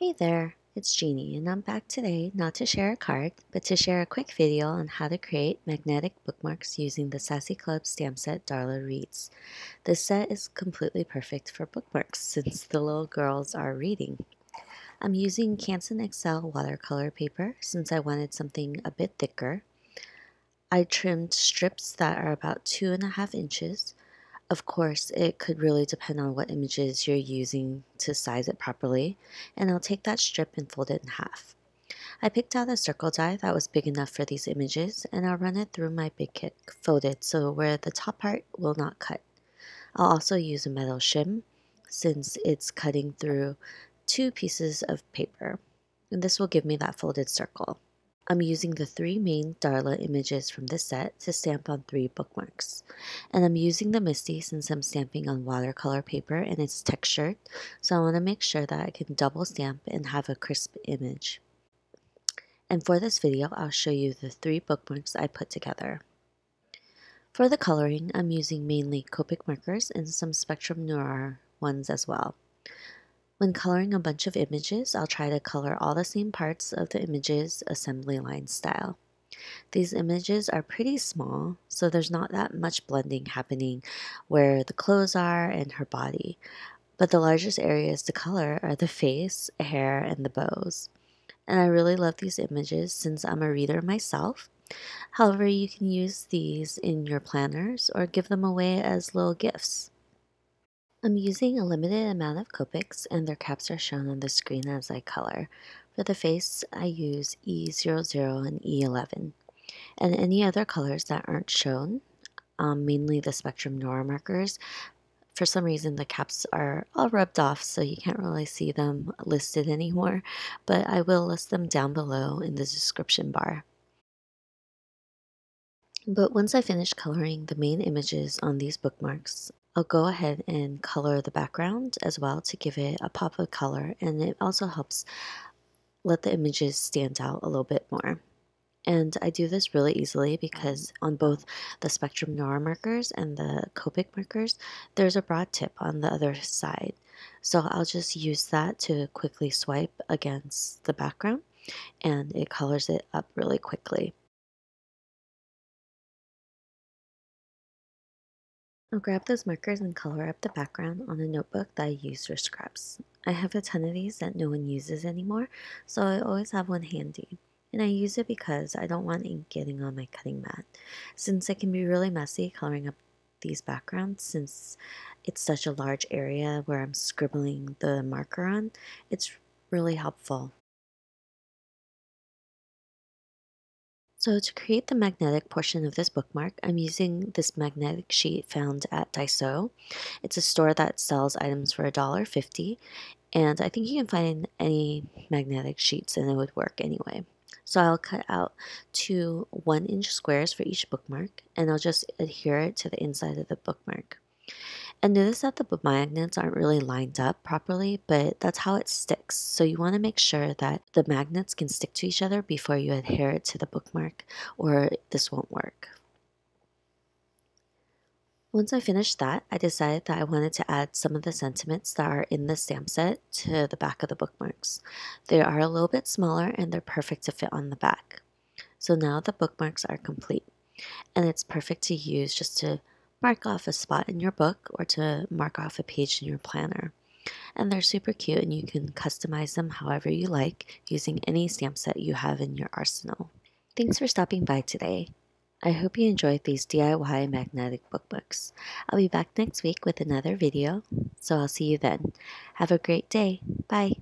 Hey there, it's Jeannie, and I'm back today not to share a card, but to share a quick video on how to create magnetic bookmarks using the Sassy Club stamp set Darla reads. This set is completely perfect for bookmarks since the little girls are reading. I'm using Canson XL watercolor paper since I wanted something a bit thicker. I trimmed strips that are about 2.5 inches. Of course, it could really depend on what images you're using to size it properly, and I'll take that strip and fold it in half. I picked out a circle die that was big enough for these images, and I'll run it through my Big Kit folded so where the top part will not cut. I'll also use a metal shim since it's cutting through 2 pieces of paper, and this will give me that folded circle. I'm using the 3 main Darla images from this set to stamp on 3 bookmarks. And I'm using the Misty since I'm stamping on watercolor paper and it's textured, so I want to make sure that I can double stamp and have a crisp image. And for this video, I'll show you the 3 bookmarks I put together. For the coloring, I'm using mainly Copic markers and some Spectrum Noir ones as well. When coloring a bunch of images, I'll try to color all the same parts of the images assembly line style. These images are pretty small, so there's not that much blending happening where the clothes are and her body. But the largest areas to color are the face, hair, and the bows. And I really love these images since I'm a reader myself. However, you can use these in your planners or give them away as little gifts. I'm using a limited amount of Copics and their caps are shown on the screen as I color. For the face, I use E00 and E11. And any other colors that aren't shown, mainly the Spectrum Noir markers, for some reason the caps are all rubbed off so you can't really see them listed anymore, but I will list them down below in the description bar. But once I finish coloring the main images on these bookmarks, I'll go ahead and color the background as well to give it a pop of color, and it also helps let the images stand out a little bit more. And I do this really easily because on both the Spectrum Noir markers and the Copic markers, there's a broad tip on the other side. So I'll just use that to quickly swipe against the background and it colors it up really quickly. I'll grab those markers and color up the background on a notebook that I use for scraps. I have a ton of these that no one uses anymore, so I always have one handy. And I use it because I don't want ink getting on my cutting mat, since it can be really messy coloring up these backgrounds since it's such a large area where I'm scribbling the marker on. It's really helpful. So to create the magnetic portion of this bookmark, I'm using this magnetic sheet found at Daiso. It's a store that sells items for $1.50, and I think you can find any magnetic sheets and it would work anyway. So I'll cut out 2 1-inch squares for each bookmark, and I'll just adhere it to the inside of the bookmark. And notice that the magnets aren't really lined up properly, but that's how it sticks. So you want to make sure that the magnets can stick to each other before you adhere it to the bookmark, or this won't work. Once I finished that, I decided that I wanted to add some of the sentiments that are in the stamp set to the back of the bookmarks. They are a little bit smaller and they're perfect to fit on the back. So now the bookmarks are complete, and it's perfect to use just to mark off a spot in your book or to mark off a page in your planner. And they're super cute and you can customize them however you like using any stamp set you have in your arsenal. Thanks for stopping by today. I hope you enjoyed these DIY magnetic bookmarks. I'll be back next week with another video, so I'll see you then. Have a great day. Bye.